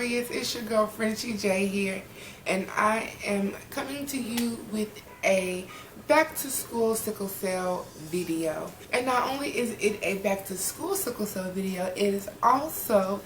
Warriors, it's your girlfriend TJ here, and I am coming to you with a back to school sickle cell video. And not only is it a back to school sickle cell video, it is also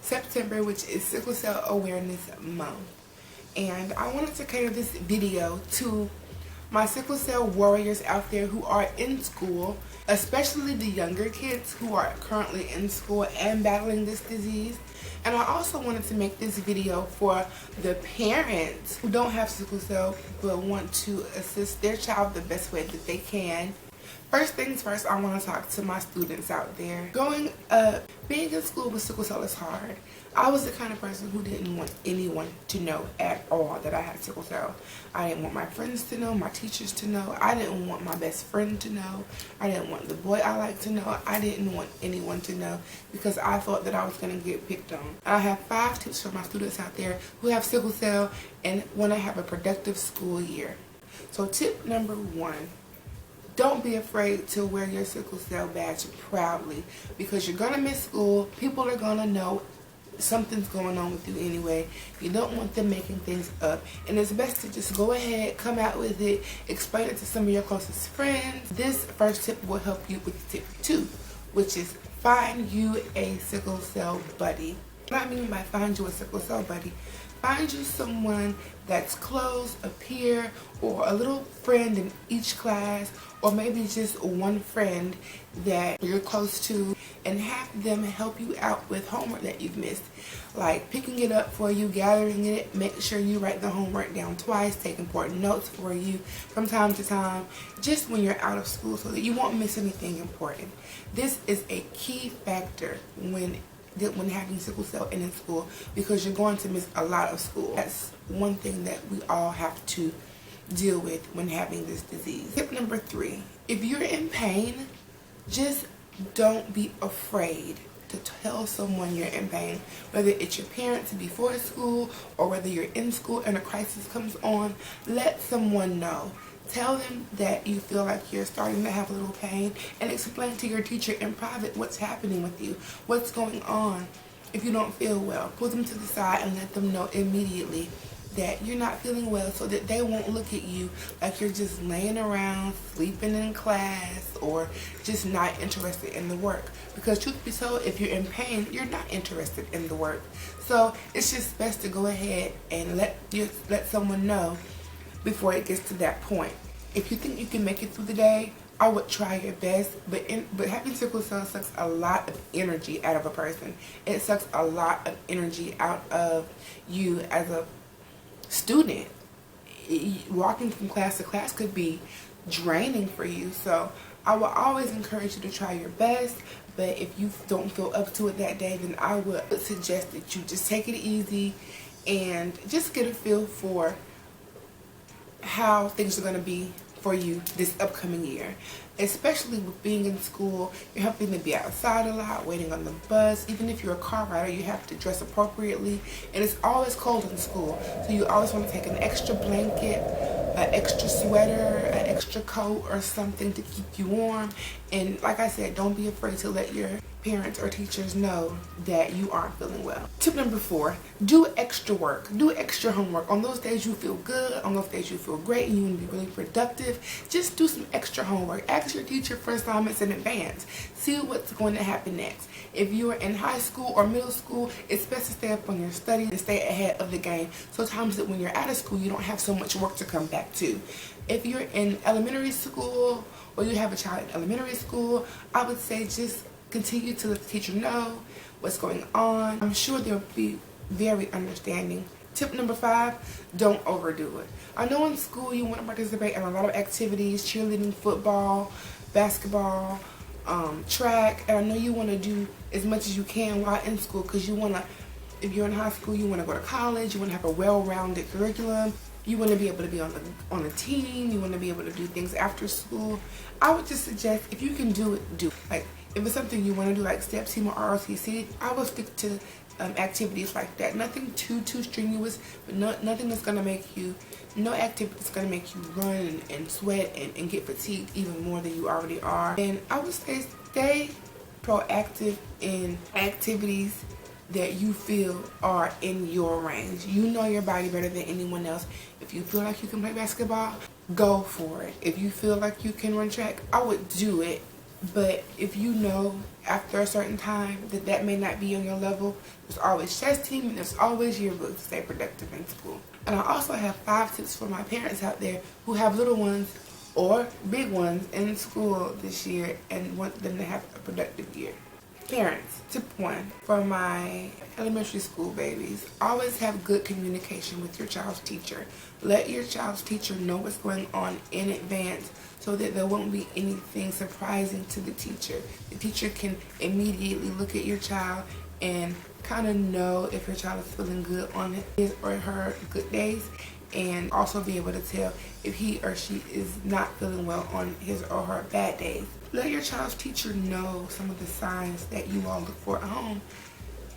September, which is Sickle Cell Awareness Month. And I wanted to cater this video to my sickle cell warriors out there who are in school, especially the younger kids who are currently in school and battling this disease. And I also wanted to make this video for the parents who don't have sickle cell but want to assist their child the best way that they can. First things first, I want to talk to my students out there. Growing up, being in school with sickle cell is hard. I was the kind of person who didn't want anyone to know at all that I had sickle cell. I didn't want my friends to know, my teachers to know. I didn't want my best friend to know. I didn't want the boy I liked to know. I didn't want anyone to know because I thought that I was going to get picked on. I have 5 tips for my students out there who have sickle cell and want to have a productive school year. So tip number 1. Don't be afraid to wear your sickle cell badge proudly, because you're going to miss school. People are going to know something's going on with you anyway. You don't want them making things up, and it's best to just go ahead, come out with it, explain it to some of your closest friends. This first tip will help you with tip 2, which is find you a sickle cell buddy. What I mean by find you a sickle cell buddy, find you someone that's close, a peer, or a little friend in each class, or maybe just one friend that you're close to, and have them help you out with homework that you've missed. Like picking it up for you, gathering it, make sure you write the homework down twice, take important notes for you from time to time, just when you're out of school so that you won't miss anything important. This is a key factor when having sickle cell and in school, because you're going to miss a lot of school. That's one thing that we all have to deal with when having this disease. Tip number 3, if you're in pain, just don't be afraid to tell someone you're in pain, whether it's your parents before school or whether you're in school and a crisis comes on. Let someone know. Tell them that you feel like you're starting to have a little pain, and explain to your teacher in private what's happening with you, what's going on. If you don't feel well, pull them to the side and let them know immediately that you're not feeling well, so that they won't look at you like you're just laying around, sleeping in class, or just not interested in the work. Because truth be told, if you're in pain, you're not interested in the work. So it's just best to go ahead and let someone know before it gets to that point. If you think you can make it through the day, I would try your best, but having sickle cell sucks a lot of energy out of a person. It sucks a lot of energy out of you as a student. Walking from class to class could be draining for you, so I will always encourage you to try your best. But if you don't feel up to it that day, then I would suggest that you just take it easy and just get a feel for how things are going to be for you this upcoming year. Especially with being in school, you're having to be outside a lot, waiting on the bus. Even if you're a car rider, you have to dress appropriately, and it's always cold in school, so you always want to take an extra blanket, an extra sweater, an extra coat or something to keep you warm. And like I said, don't be afraid to let your parents or teachers know that you aren't feeling well. Tip number 4, do extra work. Do extra homework. On those days you feel good, on those days you feel great and you want to be really productive, just do some extra homework. Ask your teacher for assignments in advance. See what's going to happen next. If you're in high school or middle school, it's best to stay up on your studies and stay ahead of the game, so times that when you're out of school you don't have so much work to come back to. If you're in elementary school, or you have a child in elementary school, I would say just continue to let the teacher know what's going on. I'm sure they'll be very understanding. Tip number 5, don't overdo it. I know in school you want to participate in a lot of activities, cheerleading, football, basketball, track, and I know you want to do as much as you can while in school, because you want to, if you're in high school, you want to go to college, you want to have a well-rounded curriculum. You want to be able to be on a team. You want to be able to do things after school. I would just suggest, if you can do it, do it. Like, if it's something you want to do, like STEP team or ROTC, I would stick to activities like that. Nothing too strenuous, but nothing that's gonna make you, no activity that's gonna make you run and sweat and get fatigued even more than you already are. And I would say stay proactive in activities that you feel are in your range. You know your body better than anyone else. If you feel like you can play basketball, go for it. If you feel like you can run track, I would do it. But if you know after a certain time that that may not be on your level, there's always chess team and there's always yearbook to stay productive in school. And I also have 5 tips for my parents out there who have little ones or big ones in school this year and want them to have a productive year. Parents, tip 1, for my elementary school babies, always have good communication with your child's teacher. Let your child's teacher know what's going on in advance so that there won't be anything surprising to the teacher. The teacher can immediately look at your child and kind of know if your child is feeling good on his or her good days, and also be able to tell if he or she is not feeling well on his or her bad days. Let your child's teacher know some of the signs that you all look for at home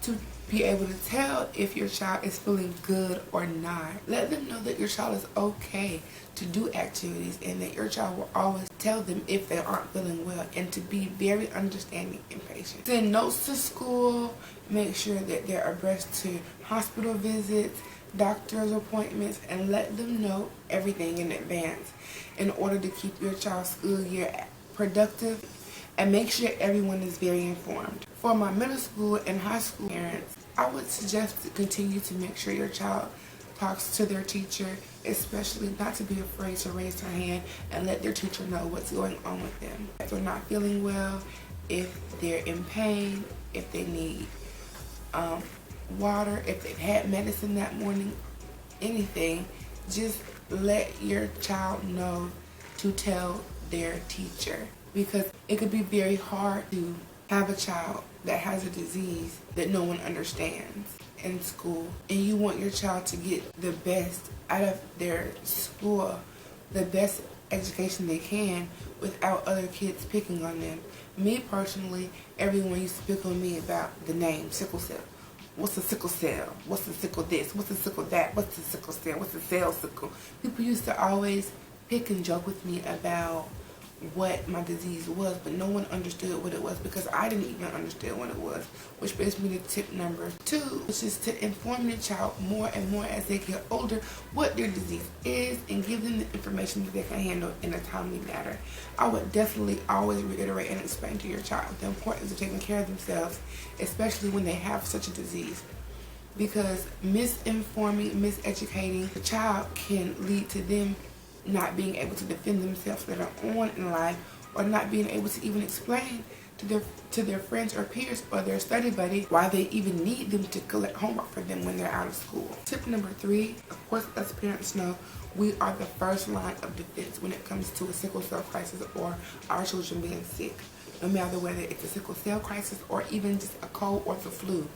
to be able to tell if your child is feeling good or not. Let them know that your child is okay to do activities and that your child will always tell them if they aren't feeling well, and to be very understanding and patient. Send notes to school. Make sure that they're abreast to hospital visits, doctor's appointments, and let them know everything in advance in order to keep your child's school year productive, and make sure everyone is very informed. For my middle school and high school parents, I would suggest to continue to make sure your child talks to their teacher, especially not to be afraid to raise their hand and let their teacher know what's going on with them. If they're not feeling well, if they're in pain, if they need water, if they've had medicine that morning, anything, just let your child know to tell their teacher, because it could be very hard to have a child that has a disease that no one understands in school, and you want your child to get the best out of their school, the best education they can without other kids picking on them. Me personally, everyone used to pick on me about the name sickle cell. What's a sickle cell? What's a sickle this? What's a sickle that? What's a sickle cell? What's a cell sickle? People used to always pick and joke with me about what my disease was, but no one understood what it was because I didn't even understand what it was. Which brings me to tip number 2, which is to inform your child more and more as they get older what their disease is and give them the information that they can handle in a timely manner. I would definitely always reiterate and explain to your child the importance of taking care of themselves, especially when they have such a disease, because misinforming, miseducating the child can lead to them not being able to defend themselves later on in life, or not being able to even explain to their friends or peers or their study buddy why they even need them to collect homework for them when they're out of school. Tip number 3, of course, as parents know, we are the first line of defense when it comes to a sickle cell crisis or our children being sick, no matter whether it's a sickle cell crisis or even just a cold or the flu.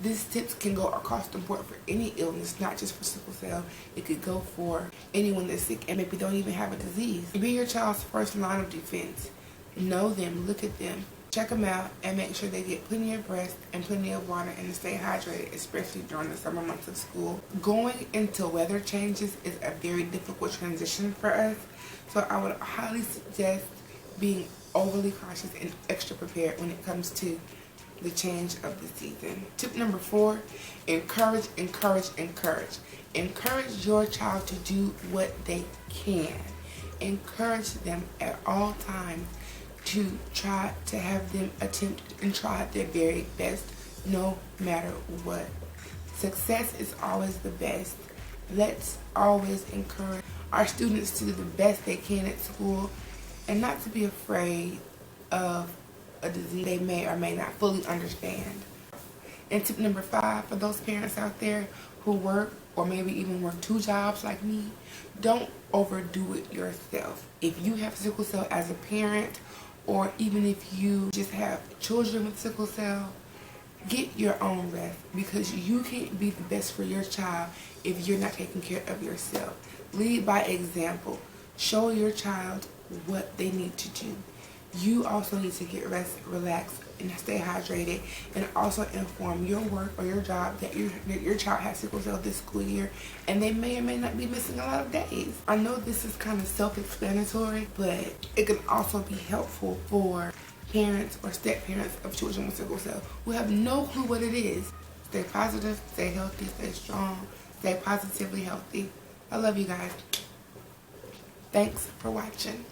These tips can go across the board for any illness, not just for sickle cell. It could go for anyone that's sick and maybe don't even have a disease. Be your child's first line of defense. Know them, look at them, check them out, and make sure they get plenty of rest and plenty of water and to stay hydrated, especially during the summer months of school. Going into weather changes is a very difficult transition for us, so I would highly suggest being overly cautious and extra prepared when it comes to the change of the season. Tip number 4, encourage, encourage, encourage. Encourage your child to do what they can. Encourage them at all times to try to have them attempt and try their very best, no matter what. Success is always the best. Let's always encourage our students to do the best they can at school and not to be afraid of a disease they may or may not fully understand. And tip number 5, for those parents out there who work or maybe even work 2 jobs like me, don't overdo it yourself. If you have sickle cell as a parent, or even if you just have children with sickle cell, get your own rest, because you can't be the best for your child if you're not taking care of yourself. Lead by example. Show your child what they need to do. You also need to get rest, relax, and stay hydrated, and also inform your work or your job that your child has sickle cell this school year, and they may or may not be missing a lot of days. I know this is kind of self-explanatory, but it can also be helpful for parents or step-parents of children with sickle cell who have no clue what it is. Stay positive, stay healthy, stay strong, stay positively healthy. I love you guys. Thanks for watching.